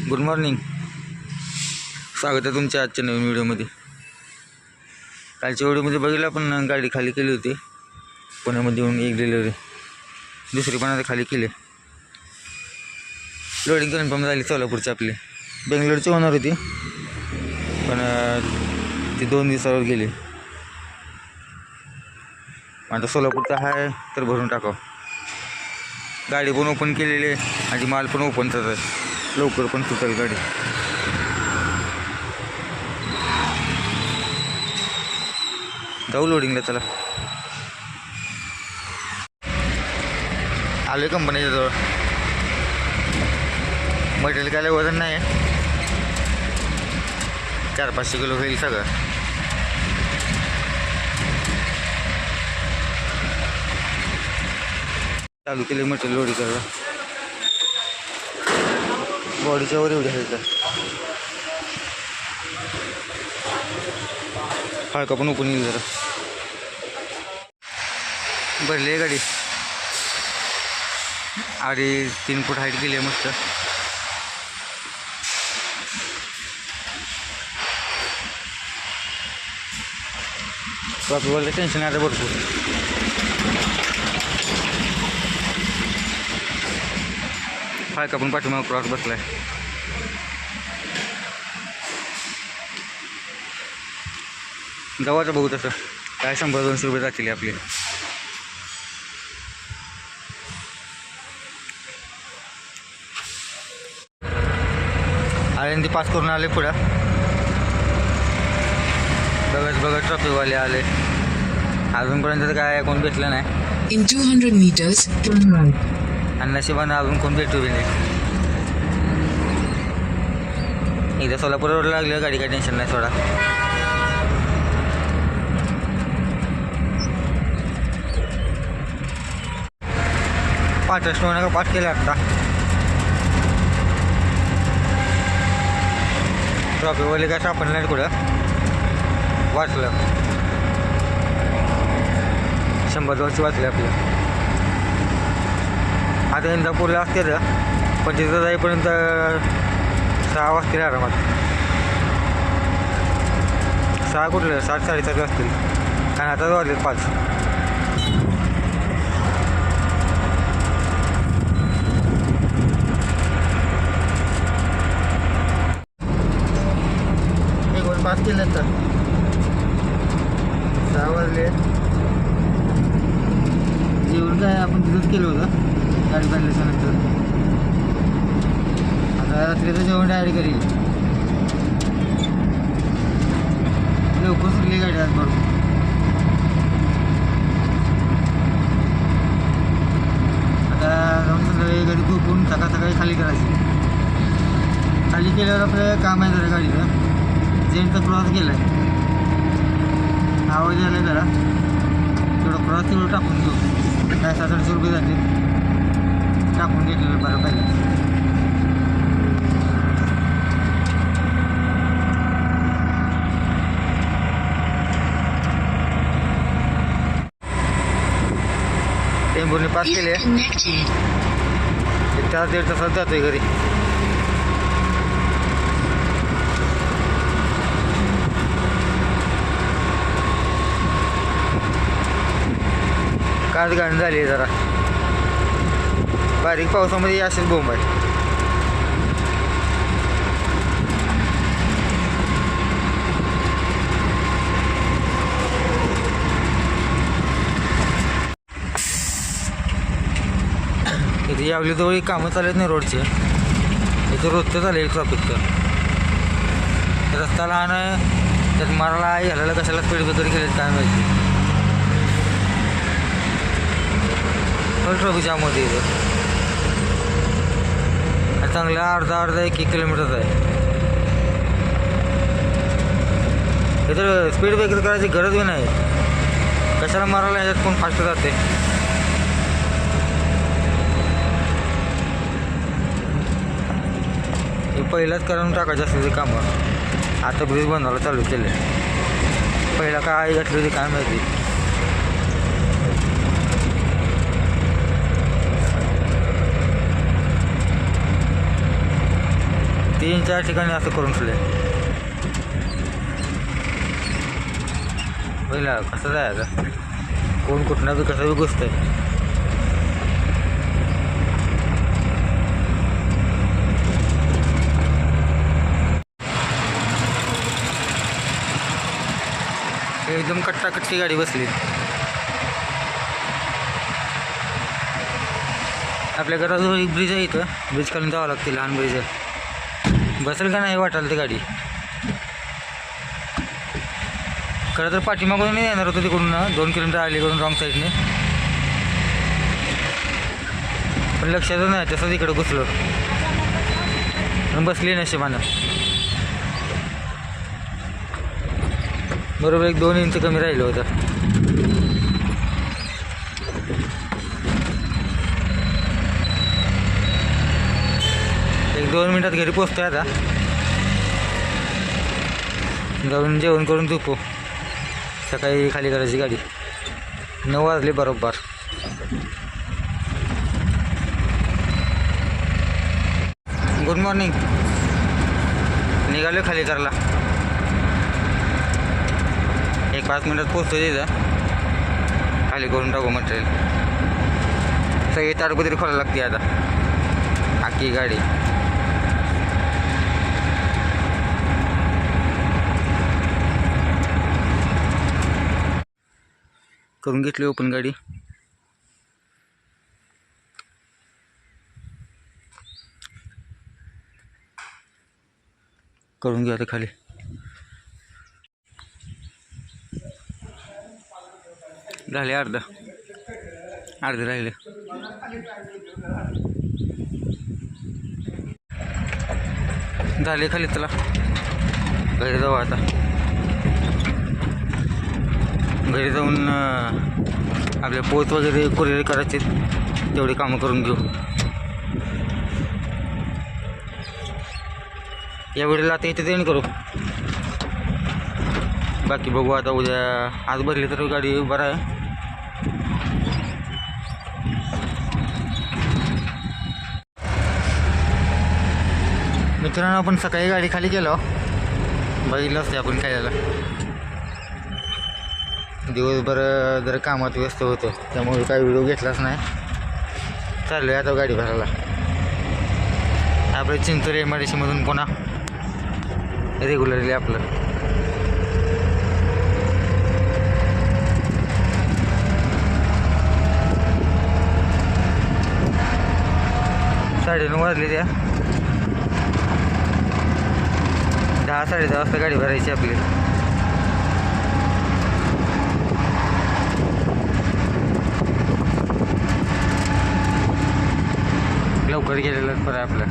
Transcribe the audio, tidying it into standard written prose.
Good morning. स्वागत आहे तुमच्या आजच्या नवीन व्हिडिओमध्ये. कालच्या व्हिडिओमध्ये बघितलं आपण गाडी खाली केली होती पुण्यामध्ये येऊन एक डिलिव्हरी, दुसरी पण आता खाली केली. लोडिंग कन्फर्म झाली सोलापूरची. आपली बेंगलोरची होणार होती पण ती 2 दिवसावर गेली. आता सोलापूरचा आहे तर भरून टाकावं. गाडी पण ओपन केलेली आहे आणि माल पण ओपनच आहे, लवकर पण सुटेल गाडी. जाऊ लोडिंगला. चला आलो आहे कंपनीच्या जवळ. मटेरियल काय वजन नाही आहे, 400-500 किलो होईल सगळं. चालू केले मटेरियल लोडी करायला. बॉडीच्या वर एवढी आहे का हलका पण ओपन येईल जरा. भरली आहे गाडी. 3.5 फूट हाईट गेली आहे मस्त. ट्रॉफीवाले टेन्शन आहे भरपूर. हलका पण पाठीमाग क्रॉस बसलाय. गव्हाचं बघू तसं काय 100-200 रुपये जातील आपले. आले ते पास करून आले पुढं. बघत ट्रॉफीवाले आले. अजूनपर्यंत तर काय कोण भेटलं नाही. In 200 meters, turn right. आणि नशिबानं अजून कोण भेटू बी नाही. एकदा सोलापूर रोडला लागलं गाडी, काय टेन्शन नाही सोडा. पाच का पाठ केलं आत्ता. ट्रॉफीवाले काय सापडलं नाही कुठं. वाचलं 100-200 वाचले आपलं. आता इंदापूरला असते तर पण तिथं जाईपर्यंत 6 वाजतील आरामात. 6 कुठलं 7-7:30 वाजतील, कारण आता वाजले 5. पास केलं तर 6 वाजले. जेवण काय आपण तिथंच केलं होतं गाडी बांधल्याच्या नंतर. आता रात्रीचं जेवण डायरेक्ट करेल. लवकर सुटली गाडी आज बरोबर. आता जाऊन संध्याकाळी गाडी झोपून सकाळी खाली करायची. खाली केल्यावर आपलं काम आहे जरा गाडीचं. जेंटचा क्रॉस गेला आहे, आवाज आला जरा. तेवढं क्रॉस तेवढं टाकून घेऊ. काय 700-800 रुपये जाते. टाकून घेतलेलं बरं पाहिजे. टेंबूरने पास केले. 4-1.5 तासात जातोय घरी. काच घाण झाली आहे जरा. बारीक पावसामध्ये असेच बोंब आहे. इथे यावली जवळ कामं चालत नाही रोडचे. इथं रोजचं चालेल ट्रॉफिकचं. रस्ता लहान आहे, त्यात मारायला ह्याला कशाला स्पीड ब्रेकर केलेत काय माहिती. ट्रॉफिक जाममध्ये इथं चांगलं अर्धा 1 किलोमीटरचं आहे. इथं स्पीड ब्रेकर करायची गरज बी नाही. कशाला मारायला ह्याच्यात कोण फास्ट जाते. हे पहिलाच करून टाकायचं असते ते कामं. आता ब्रिज बनवायला चालू केले. पहिला काय घातली होती काय माहिती. 3-4 ठिकाणी असं करून ठेवलं आहे. पहिला कसं जायचं, कोण कुठनं बी कसं बी गोष्ट आहे. एकदम कट्टाकट्टी गाडी बसली. आपल्या घराजवळ एक ब्रिज आहे, इथं ब्रिज खालून जावं लागते, लहान ब्रिज आहे. बसेल का नाही वाटायला ती गाडी. खरं तर पाठीमागून नाही येणार होतं तिकडून, 2 किलोमीटर अलीकडून रॉंग साईडने, पण लक्षातच नाही, तसंच इकडं घुसलो पण बसली नशिबानं. बरोबर 1-2 इंच कमी राहिलं होतं. एक 2 मिनिटात घरी पोचतोय आता. जाऊन जेवण करून झोपू. सकाळी खाली करायची गाडी. 9 वाजले बरोबर. Good morning. निघालो खाली करायला. 1-5 मिनिटात पोचतो तिथं. खाली करून टाकू मटेरियल. सगळी ताडपत्री खोलायला लागते आता, आखी गाडी. करून घेतली ओपन गाडी. करून घ्या आता खाली. झाले अर्धे राहिले. झाले खाली. चला घरी जाऊ आता. घरी जाऊन आपल्या पोत वगैरे कुरिअर करायचे, तेवढी कामं करून घेऊ. या वेळेला आता इथे देण करू. बाकी बघू आता उद्या. आज भरली तर गाडी बरं आहे. मित्रांनो, आपण सकाळी गाडी खाली गेलो, बघितलं असते आपण काय झालं. दिवसभर जरा कामात व्यस्त होतो, त्यामुळे काही व्हिडिओ घेतलाच नाही. चाललो आहे आता गाडी भरायला. आपलं चिंचोली MIDC मधून पुन्हा रेग्युलरली आपलं. साडे 9 वाजले. त्या 10-10:30 वाजता गाडी भरायची आपली. लवकर गेलेलं बरं आपलं.